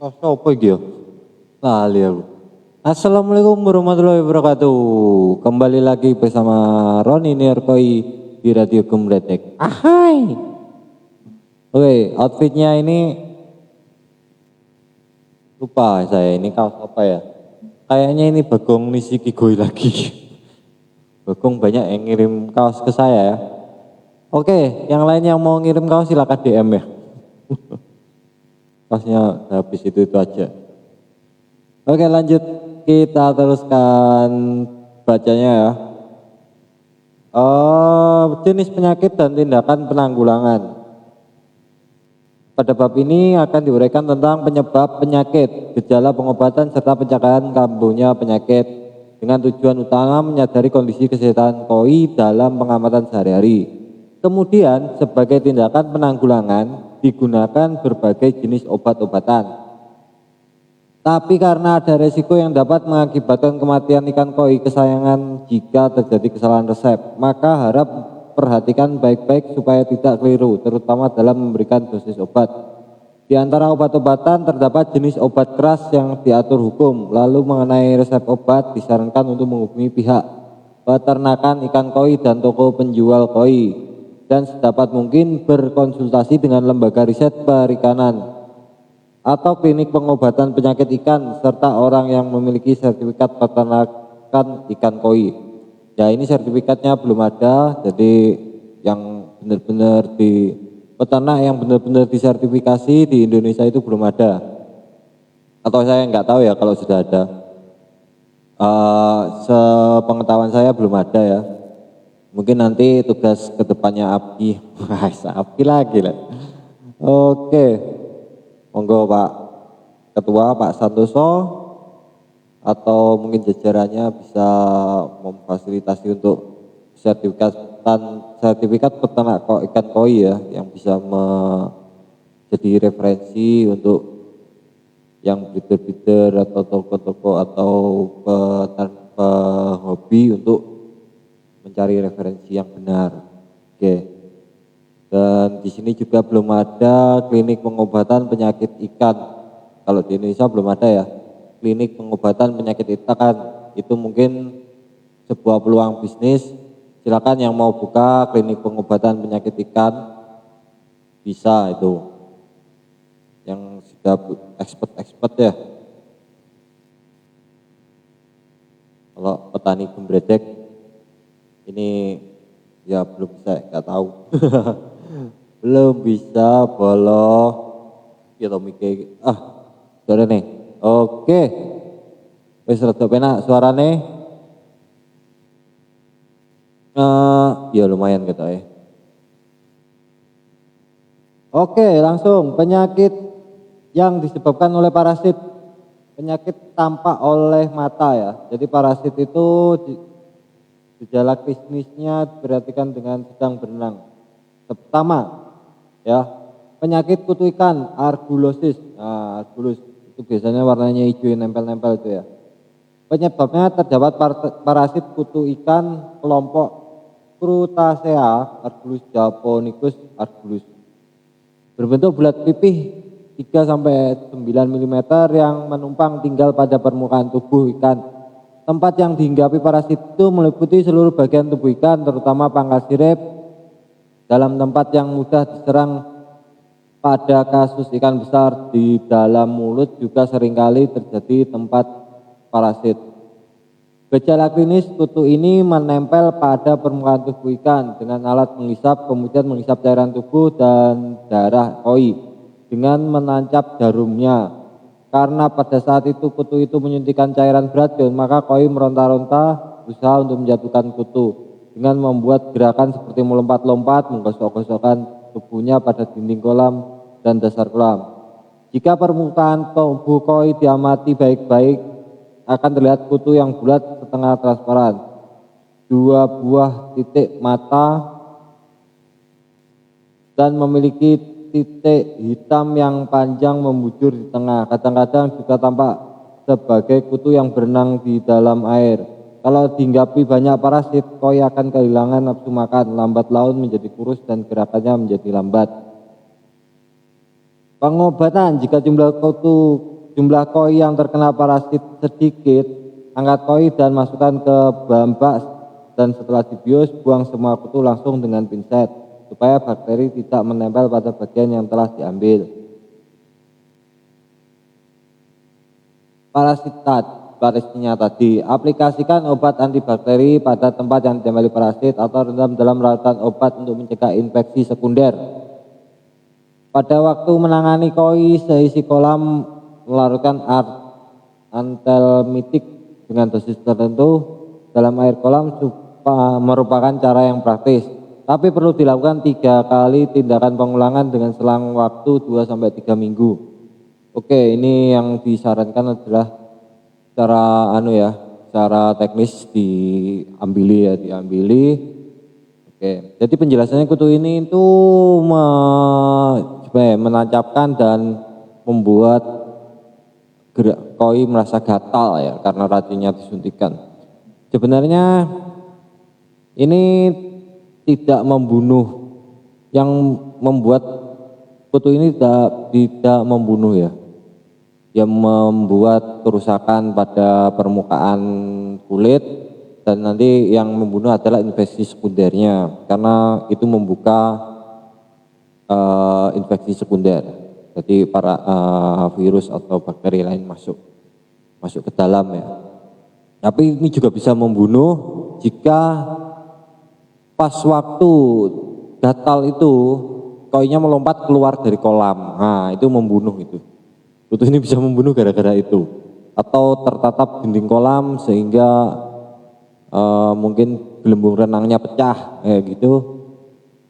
Apa iki ya? Lali aku. Assalamualaikum warahmatullahi wabarakatuh. Kembali lagi bersama Roni Nirkoi di Radio Gumretek. Ahai. Oke, outfitnya ini lupa saya. Ini kaos apa ya? Kayaknya ini Bagong Nishikigoi lagi. Bagong banyak yang ngirim kaos ke saya ya. Oke, yang lain yang mau ngirim kaos silakan DM ya. Kaosnya habis itu aja. Oke, lanjut. Kita teruskan bacanya ya. Jenis penyakit dan tindakan penanggulangan. Pada bab ini akan diuraikan tentang penyebab penyakit, gejala pengobatan serta pencegahan kambuhnya penyakit dengan tujuan utama menyadari kondisi kesehatan koi dalam pengamatan sehari-hari. Kemudian sebagai tindakan penanggulangan digunakan berbagai jenis obat-obatan. Tapi karena ada resiko yang dapat mengakibatkan kematian ikan koi kesayangan jika terjadi kesalahan resep, maka harap perhatikan baik-baik supaya tidak keliru, terutama dalam memberikan dosis obat. Di antara obat-obatan terdapat jenis obat keras yang diatur hukum, lalu mengenai resep obat disarankan untuk menghubungi pihak peternakan ikan koi dan toko penjual koi, dan sedapat mungkin berkonsultasi dengan lembaga riset perikanan atau klinik pengobatan penyakit ikan serta orang yang memiliki sertifikat peternakan ikan koi. Ya, ini sertifikatnya belum ada, jadi yang benar-benar di peternak yang benar-benar disertifikasi di Indonesia itu belum ada. Atau saya nggak tahu ya kalau sudah ada. Sepengetahuan saya belum ada ya. Mungkin nanti tugas kedepannya Abdi, Abdi lagi lah. Oke. Monggo Pak Ketua, Pak Santoso, atau mungkin jajarannya bisa memfasilitasi untuk sertifikat peternak ikan koi ya, yang bisa menjadi referensi untuk yang breeder-breeder atau toko-toko atau pehobi untuk mencari referensi yang benar. Oke. Dan di sini juga belum ada klinik pengobatan penyakit ikan. Kalau di Indonesia belum ada ya. Klinik pengobatan penyakit ikan itu mungkin sebuah peluang bisnis. Silakan yang mau buka klinik pengobatan penyakit ikan bisa itu. Yang sudah expert ya. Kalau petani gembredek ini ya belum bisa, nggak tahu. Belum bisa boloh kita mikir suara nih. Oke, wis rada penak suarane. Ya lumayan gitu ya. Oke, langsung penyakit yang disebabkan oleh parasit. Penyakit tampak oleh mata ya. Jadi parasit itu gejala klinisnya diperhatikan dengan sedang berenang. Pertama, ya, penyakit kutu ikan, arbulosis. Nah, arbulus itu biasanya warnanya hijau yang nempel-nempel itu ya. Penyebabnya terdapat parasit kutu ikan kelompok Crustacea, arbulus japonicus, arbulus. Berbentuk bulat pipih 3 sampai 9 mm yang menumpang tinggal pada permukaan tubuh ikan. Tempat yang dihinggapi parasit itu meliputi seluruh bagian tubuh ikan, terutama pangkal sirip. Dalam tempat yang mudah diserang pada kasus ikan besar di dalam mulut juga seringkali terjadi tempat parasit. Gejala klinis kutu ini menempel pada permukaan tubuh ikan dengan alat menghisap, kemudian menghisap cairan tubuh dan darah koi dengan menancap jarumnya. Karena pada saat itu kutu itu menyuntikkan cairan beracun, maka koi meronta-ronta berusaha untuk menjatuhkan kutu dengan membuat gerakan seperti melompat-lompat, menggosok-gosokkan tubuhnya pada dinding kolam dan dasar kolam. Jika permukaan tubuh koi diamati baik-baik, akan terlihat kutu yang bulat setengah transparan. 2 buah titik mata dan memiliki titik hitam yang panjang membujur di tengah. Kadang-kadang juga tampak sebagai kutu yang berenang di dalam air. Kalau dihinggapi banyak parasit, koi akan kehilangan nafsu makan, lambat laun menjadi kurus dan gerakannya menjadi lambat. Pengobatan jika jumlah kutu jumlah koi yang terkena parasit sedikit, angkat koi dan masukkan ke bambas dan setelah dibius buang semua kutu langsung dengan pinset supaya bakteri tidak menempel pada bagian yang telah diambil. Parasitnya tadi, aplikasikan obat antibakteri pada tempat yang ditempeli parasit atau rendam dalam larutan obat untuk mencegah infeksi sekunder. Pada waktu menangani koi, seisi kolam melarutkan antelmitik dengan dosis tertentu dalam air kolam merupakan cara yang praktis. Tapi perlu dilakukan 3 kali tindakan pengulangan dengan selang waktu 2-3 minggu. Oke, ini yang disarankan adalah cara teknis diambili. Oke, jadi penjelasannya kutu ini itu menancapkan dan membuat koi merasa gatal ya karena racunnya disuntikan. Sebenarnya ini tidak membunuh, yang membuat kutu ini tidak membunuh ya, yang membuat kerusakan pada permukaan kulit dan nanti yang membunuh adalah infeksi sekundernya karena itu membuka infeksi sekunder. Jadi para virus atau bakteri lain masuk ke dalam ya. Tapi ini juga bisa membunuh jika pas waktu gatal itu koinya melompat keluar dari kolam. Nah, itu membunuh itu. Kutu ini bisa membunuh gara-gara itu. Atau tertatap dinding kolam sehingga mungkin gelembung renangnya pecah gitu.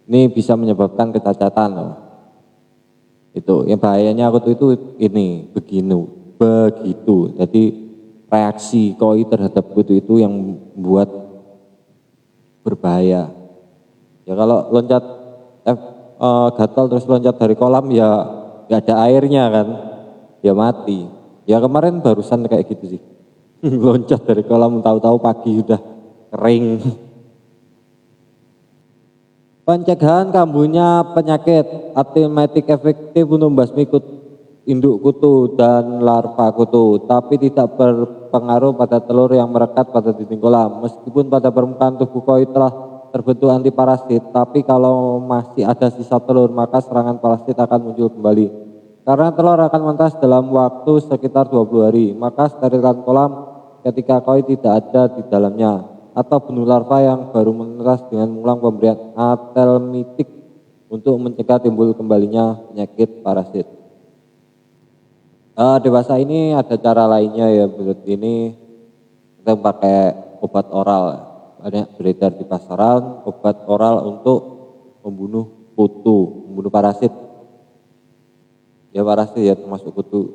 Ini bisa menyebabkan kecacatan. Itu yang bahayanya kutu itu ini begitu. Jadi reaksi koi terhadap kutu itu yang membuat berbahaya. Ya kalau loncat gatal terus loncat dari kolam ya nggak ada airnya kan, ya mati. Ya kemarin barusan kayak gitu sih, loncat dari kolam tahu-tahu pagi sudah kering. Pencegahan kambuhnya penyakit, antimetik efektif untuk membasmi induk kutu dan larva kutu, tapi tidak berpengaruh pada telur yang merekat pada dinding kolam. Meskipun pada permukaan tubuh koi telah terbentuk antiparasit, tapi kalau masih ada sisa telur, maka serangan parasit akan muncul kembali. Karena telur akan menetas dalam waktu sekitar 20 hari, maka sterilkan kolam ketika koi tidak ada di dalamnya, atau bunuh larva yang baru menetas dengan mengulang pemberian antelmitik untuk mencegah timbul kembalinya penyakit parasit. Dewasa ini ada cara lainnya ya, menurut ini kita pakai obat oral. Banyak beredar di pasaran obat oral untuk membunuh kutu, membunuh parasit. Ya parasit ya termasuk kutu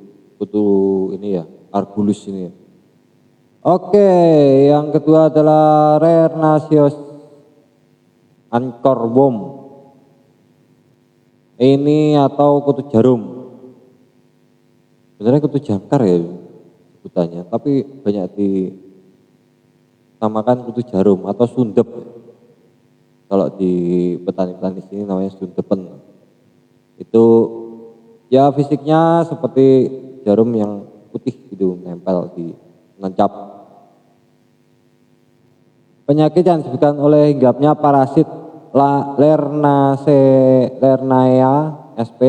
ini ya, Argulus ini ya. Oke, yang kedua adalah Rernaceous anchorworm. Ini atau kutu jarum. Sebenarnya kutu jangkar ya sebutannya, tapi banyak dinamakan kutu jarum atau sundep. Kalau di petani-petani sini namanya sundepen. Itu ya fisiknya seperti jarum yang putih gitu, nempel di menancap. Penyakit yang disebutkan oleh hinggapnya parasit Lernaea sp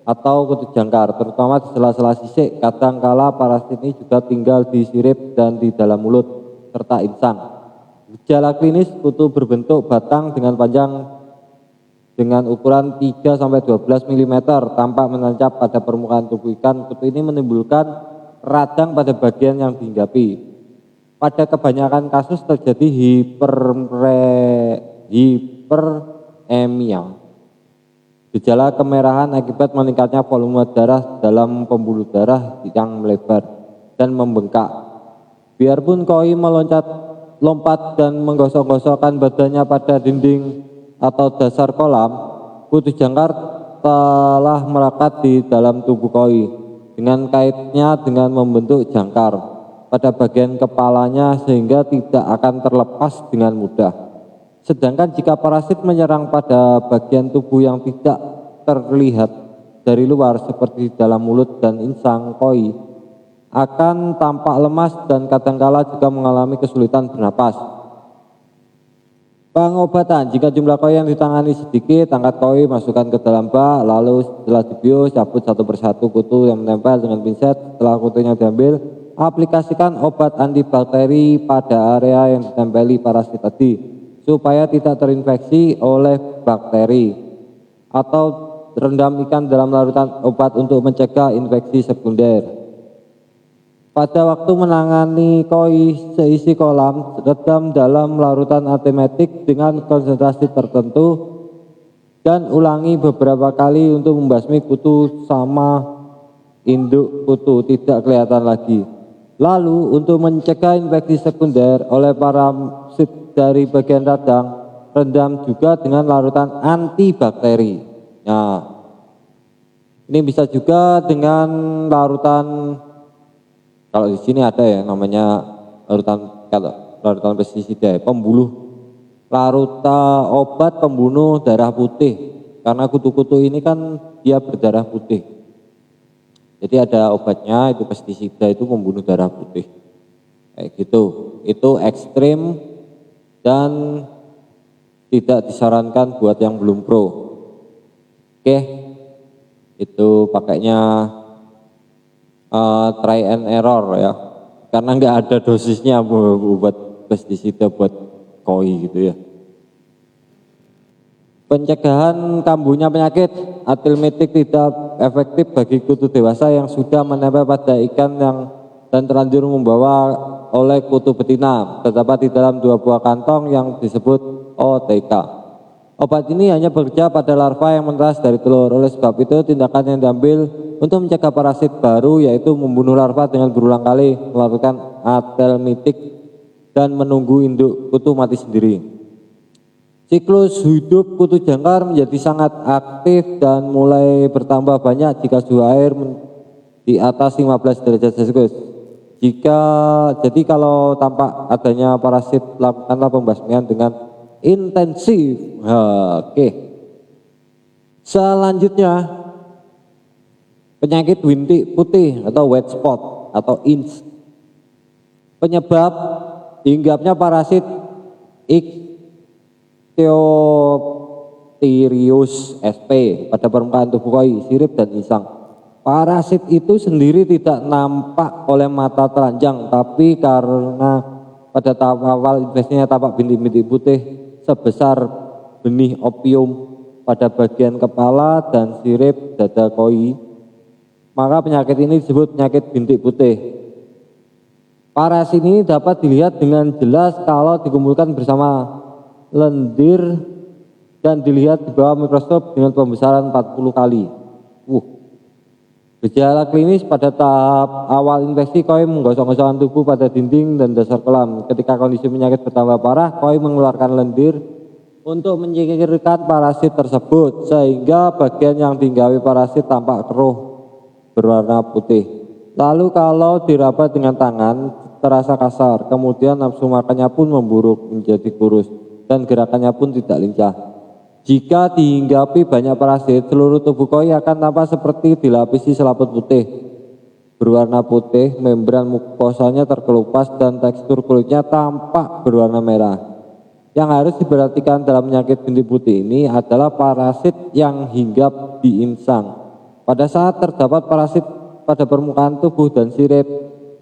atau kutu jangkar, terutama di sela-sela sisik. Kadangkala parasit ini juga tinggal di sirip dan di dalam mulut serta insang. Gejala klinis, kutu berbentuk batang dengan panjang dengan ukuran 3-12 mm tampak menancap pada permukaan tubuh ikan. Kutu ini menimbulkan radang pada bagian yang dihinggapi. Pada kebanyakan kasus terjadi hiperemia. Gejala kemerahan akibat meningkatnya volume darah dalam pembuluh darah yang melebar dan membengkak. Biarpun koi lompat dan menggosok-gosokkan badannya pada dinding atau dasar kolam, kutu jangkar telah melekat di dalam tubuh koi dengan kaitnya dengan membentuk jangkar pada bagian kepalanya sehingga tidak akan terlepas dengan mudah. Sedangkan jika parasit menyerang pada bagian tubuh yang tidak terlihat dari luar seperti dalam mulut dan insang koi, akan tampak lemas dan kadangkala juga mengalami kesulitan bernapas. Pengobatan, jika jumlah koi yang ditangani sedikit, angkat koi, masukkan ke dalam bak, lalu setelah dibius, cabut satu persatu kutu yang menempel dengan pinset. Setelah kutunya diambil, aplikasikan obat antibakteri pada area yang ditempeli parasit tadi, supaya tidak terinfeksi oleh bakteri. Atau rendam ikan dalam larutan obat untuk mencegah infeksi sekunder. Pada waktu menangani koi seisi kolam, redam dalam larutan antimetik dengan konsentrasi tertentu dan ulangi beberapa kali untuk membasmi kutu sama induk kutu tidak kelihatan lagi. Lalu untuk mencegah infeksi sekunder oleh parasit dari bagian radang, rendam juga dengan larutan antibakteri. Nah, ini bisa juga dengan larutan. Kalau di sini ada ya namanya larutan pestisida, pembuluh, larutan obat pembunuh darah putih. Karena kutu-kutu ini kan dia berdarah putih. Jadi ada obatnya, itu pestisida, itu pembunuh darah putih. Kayak gitu. Itu ekstrim dan tidak disarankan buat yang belum pro. Oke, itu pakainya try and error ya, karena nggak ada dosisnya buat pestisida buat koi gitu ya. Pencegahan kambuhnya penyakit, atilmetik tidak efektif bagi kutu dewasa yang sudah menempel pada ikan dan terlanjur membawa oleh kutu betina, terdapat di dalam 2 buah kantong yang disebut OTK. Obat ini hanya bekerja pada larva yang menetas dari telur. Oleh sebab itu tindakan yang diambil untuk mencegah parasit baru yaitu membunuh larva dengan berulang kali melakukan atelmitik dan menunggu induk kutu mati sendiri. Siklus hidup kutu jangkar menjadi sangat aktif dan mulai bertambah banyak jika suhu air di atas 15 derajat Celcius. Jadi kalau tampak adanya parasit, lakukanlah pembasmian dengan intensif. Oke. Selanjutnya penyakit bintik putih atau white spot atau INS. Penyebab hinggapnya parasit Ichthyophthirius sp pada permukaan tubuh koi, sirip dan insang. Parasit itu sendiri tidak nampak oleh mata telanjang, tapi karena pada tahap awal infeksinya tampak bintik-bintik putih sebesar benih opium pada bagian kepala dan sirip dada koi, maka penyakit ini disebut penyakit bintik putih. Parasit ini dapat dilihat dengan jelas kalau dikumpulkan bersama lendir dan dilihat di bawah mikroskop dengan pembesaran 40 kali. Gejala klinis pada tahap awal infeksi, koi menggosok-gosokkan tubuh pada dinding dan dasar kolam. Ketika kondisi penyakit bertambah parah, koi mengeluarkan lendir untuk menyingkirkan parasit tersebut, sehingga bagian yang dihinggapi parasit tampak keruh berwarna putih. Lalu kalau diraba dengan tangan terasa kasar, kemudian nafsu makannya pun memburuk menjadi kurus dan gerakannya pun tidak lincah. Jika dihinggapi banyak parasit, seluruh tubuh koi akan tampak seperti dilapisi selaput putih berwarna putih, membran mukosanya terkelupas dan tekstur kulitnya tampak berwarna merah. Yang harus diperhatikan dalam penyakit bintik putih ini adalah parasit yang hinggap di insang. Pada saat terdapat parasit pada permukaan tubuh dan sirip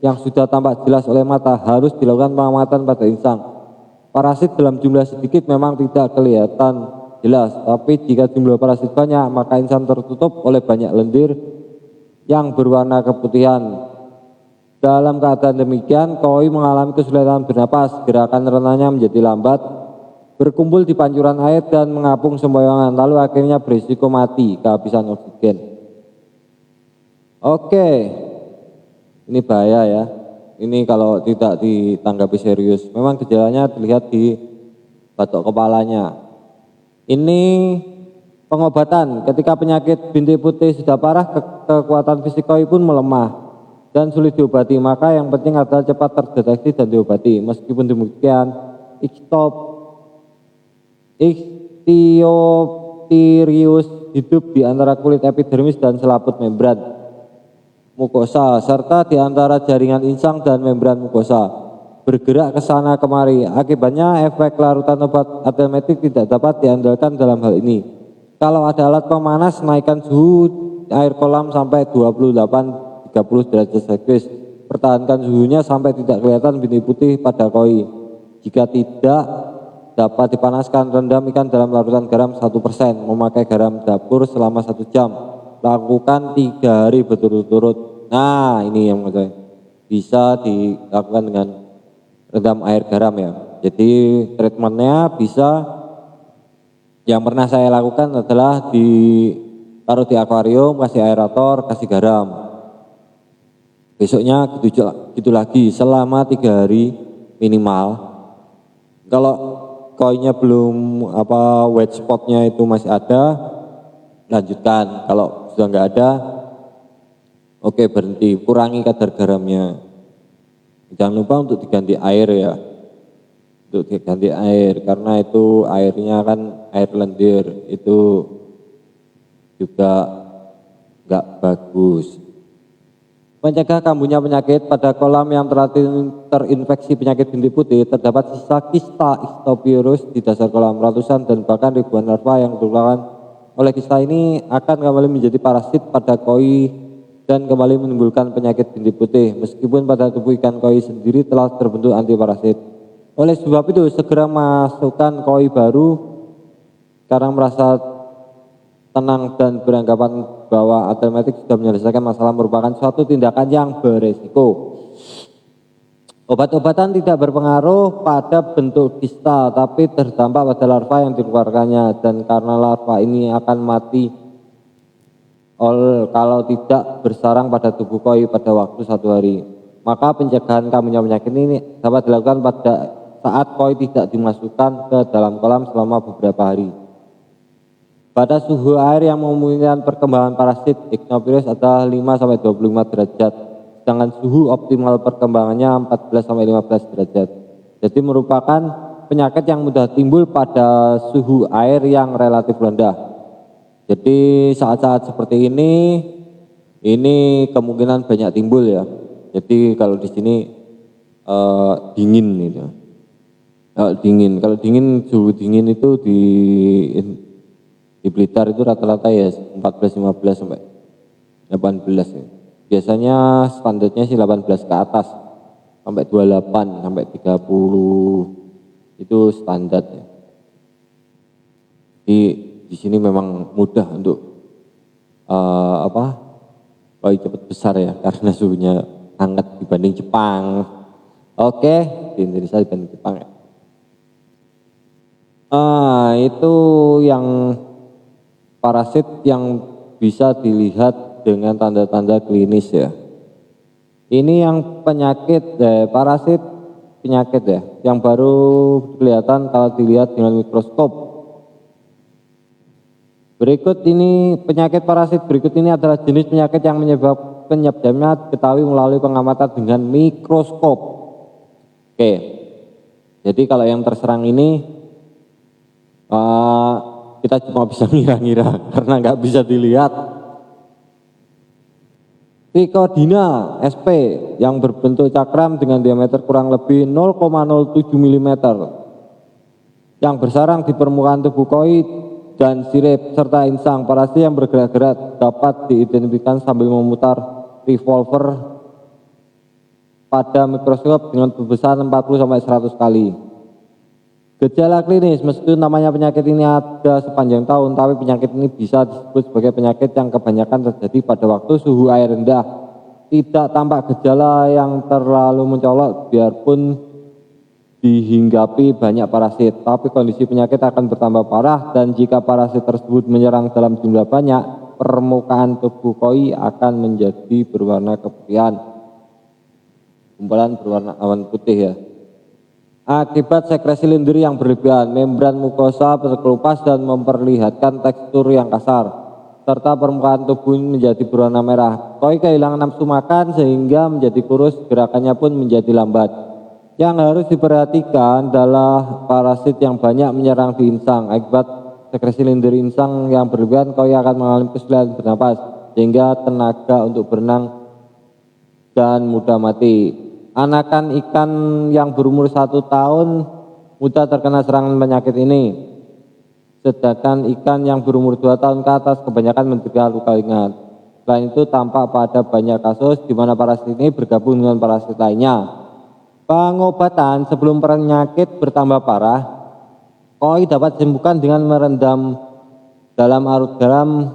yang sudah tampak jelas oleh mata, harus dilakukan pengamatan pada insang. Parasit dalam jumlah sedikit memang tidak kelihatan jelas, tapi jika jumlah parasit banyak, maka insang tertutup oleh banyak lendir yang berwarna keputihan. Dalam keadaan demikian, koi mengalami kesulitan bernapas, gerakan renanya menjadi lambat, berkumpul di pancuran air dan mengapung sempoyongan, lalu akhirnya berisiko mati kehabisan oksigen. Oke, ini bahaya ya. Ini kalau tidak ditanggapi serius, memang gejalanya terlihat di batok kepalanya. Ini pengobatan, ketika penyakit bintik putih sudah parah, kekuatan fisik koi pun melemah dan sulit diobati, maka yang penting adalah cepat terdeteksi dan diobati. Meskipun demikian, Ichthyophthirius hidup di antara kulit epidermis dan selaput membran. mukosa serta di antara jaringan insang dan membran mukosa bergerak ke sana kemari. Akibatnya efek larutan obat antiemietik tidak dapat diandalkan dalam hal ini. Kalau ada alat pemanas, naikkan suhu air kolam sampai 28-30 derajat Celcius. Pertahankan suhunya sampai tidak kelihatan bintik putih pada koi. Jika tidak dapat dipanaskan, rendam ikan dalam larutan garam 1%. Memakai garam dapur selama 1 jam. Lakukan 3 hari berturut-turut. Nah, ini yang bisa dilakukan dengan rendam air garam ya. Jadi treatmentnya bisa, yang pernah saya lakukan adalah taruh di akuarium, kasih aerator, kasih garam. Besoknya gitu lagi selama 3 hari minimal. Kalau koinnya belum white spotnya itu masih ada, lanjutkan. Kalau sudah nggak ada, oke, berhenti, kurangi kadar garamnya. Jangan lupa untuk diganti air ya, untuk diganti air karena itu airnya kan air lendir, itu juga nggak bagus. Mencegah kambuhnya penyakit pada kolam yang terinfeksi penyakit bintik putih, terdapat sisa kista ichthyophilus di dasar kolam. Ratusan dan bahkan ribuan larva yang dikeluarkan oleh kista ini akan kembali menjadi parasit pada koi dan kembali menimbulkan penyakit bintik putih, meskipun pada tubuh ikan koi sendiri telah terbentuk antiparasit. Oleh sebab itu, segera masukkan koi baru karena merasa tenang dan beranggapan bahwa antiemietik sudah menyelesaikan masalah merupakan suatu tindakan yang beresiko. Obat-obatan tidak berpengaruh pada bentuk kista, tapi terdampak pada larva yang dikeluarkannya, dan karena larva ini akan mati kalau tidak bersarang pada tubuh koi pada waktu 1 hari. Maka pencegahan kambuhnya penyakit ini dapat dilakukan pada saat koi tidak dimasukkan ke dalam kolam selama beberapa hari. Pada suhu air yang memungkinkan perkembangan parasit Ichthyophilus adalah 5-25 derajat, sedangkan suhu optimal perkembangannya 14-15 derajat. Jadi merupakan penyakit yang mudah timbul pada suhu air yang relatif rendah. Jadi saat-saat seperti ini kemungkinan banyak timbul ya. Jadi kalau di sini dingin gitu. Kalau dingin suhu dingin itu di Blitar itu rata-rata ya 14-15 sampai 18 ya. Biasanya standarnya sih 18 ke atas sampai 28 sampai 30 itu standar ya. Di sini memang mudah untuk koi cepat besar ya karena suhunya hangat dibanding Jepang. Oke, di Indonesia dibanding Jepang ya. Itu yang parasit yang bisa dilihat dengan tanda-tanda klinis ya. Ini yang penyakit parasit penyakit ya, yang baru kelihatan kalau dilihat dengan mikroskop. Berikut ini penyakit parasit berikut ini adalah jenis penyakit yang penyebabnya diketahui melalui pengamatan dengan mikroskop. Oke, jadi kalau yang terserang ini kita cuma bisa ngira-ngira karena nggak bisa dilihat. Trichodina sp yang berbentuk cakram dengan diameter kurang lebih 0,07 mm yang bersarang di permukaan tubuh koi dan sirip serta insang. Parasit yang bergerak-gerak dapat diidentifikasikan sambil memutar revolver pada mikroskop dengan bebesaran 40-100 kali. Gejala klinis, meskipun namanya penyakit ini ada sepanjang tahun, tapi penyakit ini bisa disebut sebagai penyakit yang kebanyakan terjadi pada waktu suhu air rendah. Tidak tampak gejala yang terlalu mencolok biarpun dihinggapi banyak parasit, tapi kondisi penyakit akan bertambah parah dan jika parasit tersebut menyerang dalam jumlah banyak, permukaan tubuh koi akan menjadi berwarna keputihan. Gumpalan berwarna awan putih ya. Akibat sekresi lendir yang berlebihan, membran mukosa terkelupas dan memperlihatkan tekstur yang kasar, serta permukaan tubuh menjadi berwarna merah. Koi kehilangan nafsu makan sehingga menjadi kurus, gerakannya pun menjadi lambat. Yang harus diperhatikan adalah parasit yang banyak menyerang di insang. Akibat sekresi lendir insang yang berlebihan, koi akan mengalami kesulitan bernapas, sehingga tenaga untuk berenang dan mudah mati. Anakan ikan yang berumur 1 tahun mudah terkena serangan penyakit ini. Sedangkan ikan yang berumur 2 tahun ke atas kebanyakan menderita luka ringan. Selain itu tampak pada banyak kasus di mana parasit ini bergabung dengan parasit lainnya. Pengobatan sebelum penyakit bertambah parah, koi dapat disembuhkan dengan merendam dalam larutan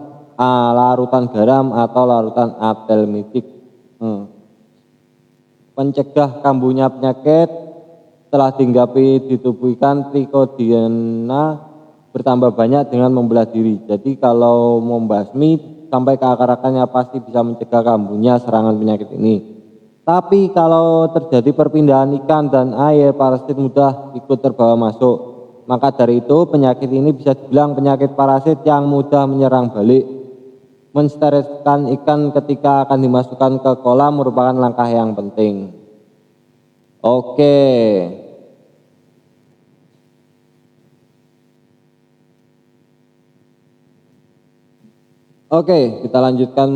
garam atau larutan atelmetik. Pencegah kambuhnya penyakit setelah dihinggapi di tubuh ikan, trichodiana bertambah banyak dengan membelah diri. Jadi kalau membasmi sampai ke akar-akarnya pasti bisa mencegah kambuhnya serangan penyakit ini. Tapi kalau terjadi perpindahan ikan dan air, parasit mudah ikut terbawa masuk. Maka dari itu penyakit ini bisa dibilang penyakit parasit yang mudah menyerang balik. Mensterilkan ikan ketika akan dimasukkan ke kolam merupakan langkah yang penting. Oke. Oke, kita lanjutkan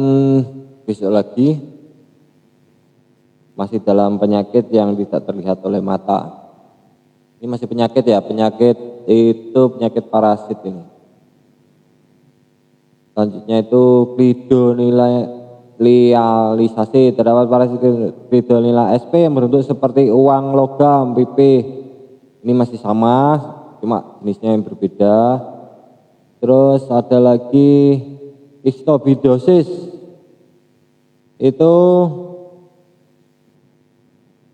besok lagi. Masih dalam penyakit yang tidak terlihat oleh mata. Ini masih penyakit ya, penyakit itu penyakit parasit ini. Selanjutnya itu klidonialisasi. Terdapat parasit klidonila sp yang berbentuk seperti uang logam pipih. Ini masih sama, cuma jenisnya yang berbeda. Terus ada lagi histobidosis. Itu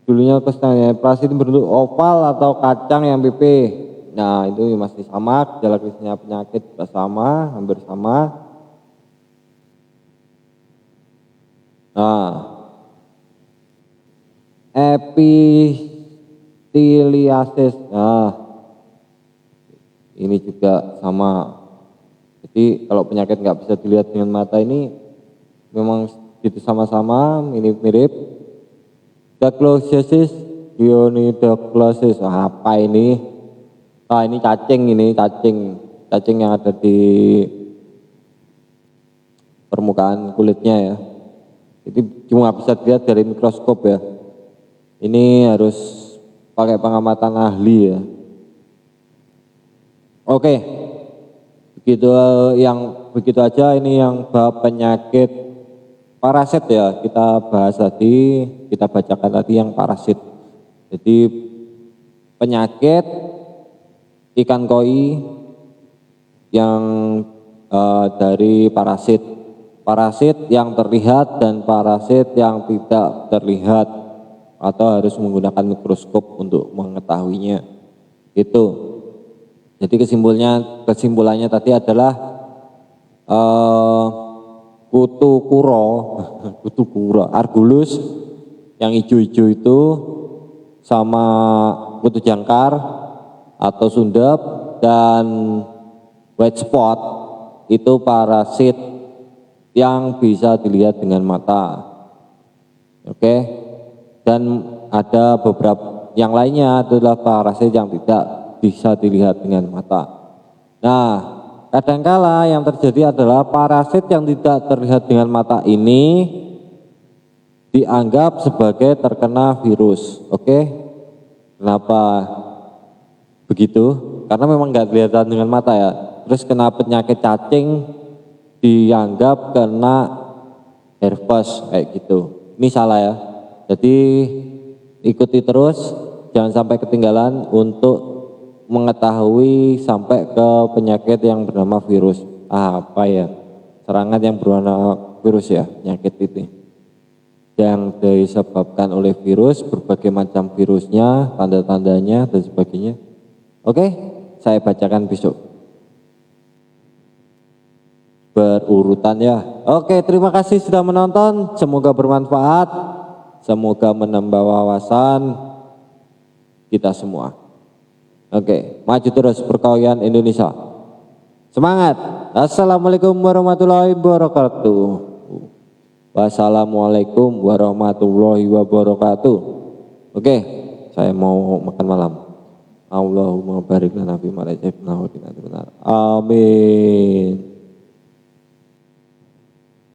dulunya kestannya parasit berbentuk oval atau kacang yang pipih. Nah itu masih sama, gejala klinisnya penyakit juga sama, hampir sama. Nah epiteliasis, nah ini juga sama. Jadi kalau penyakit nggak bisa dilihat dengan mata ini memang gitu sama-sama, ini mirip. Daclyosis, Dionydaclyosis, apa ini? Ah ini cacing, cacing yang ada di permukaan kulitnya ya. Itu cuma bisa dilihat dari mikroskop ya. Ini harus pakai pengamatan ahli ya. Oke, begitu aja ini yang bab penyakit parasit ya, kita bahas tadi, kita bacakan tadi yang parasit. Jadi penyakit ikan koi yang dari parasit. Parasit yang terlihat dan parasit yang tidak terlihat atau harus menggunakan mikroskop untuk mengetahuinya. Itu. Jadi kesimpulannya tadi adalah kutu kuro, Argulus yang hijau-hijau itu sama kutu jangkar atau sundep dan white spot itu parasit yang bisa dilihat dengan mata. Oke. Dan ada beberapa yang lainnya adalah parasit yang tidak bisa dilihat dengan mata. Nah, kadangkala yang terjadi adalah parasit yang tidak terlihat dengan mata ini dianggap sebagai terkena virus. Oke, kenapa begitu? Karena memang nggak kelihatan dengan mata ya. Terus kena penyakit cacing dianggap kena herpes kayak gitu. Ini salah ya. Jadi ikuti terus, jangan sampai ketinggalan untuk mengetahui sampai ke penyakit yang bernama virus. Apa ya? Serangan yang berwarna virus ya, penyakit itu. Yang disebabkan oleh virus, berbagai macam virusnya, tanda-tandanya dan sebagainya. Oke, saya bacakan besok. Berurutan ya. Oke, terima kasih sudah menonton. Semoga bermanfaat. Semoga menambah wawasan kita semua. Oke, maju terus perkawinan Indonesia. Semangat. Assalamualaikum warahmatullahi wabarakatuh. Wassalamualaikum warahmatullahi wabarakatuh. Oke, saya mau makan malam. Allahumma barik lana fi ma razaqtana wa qina adzabannar. Amin.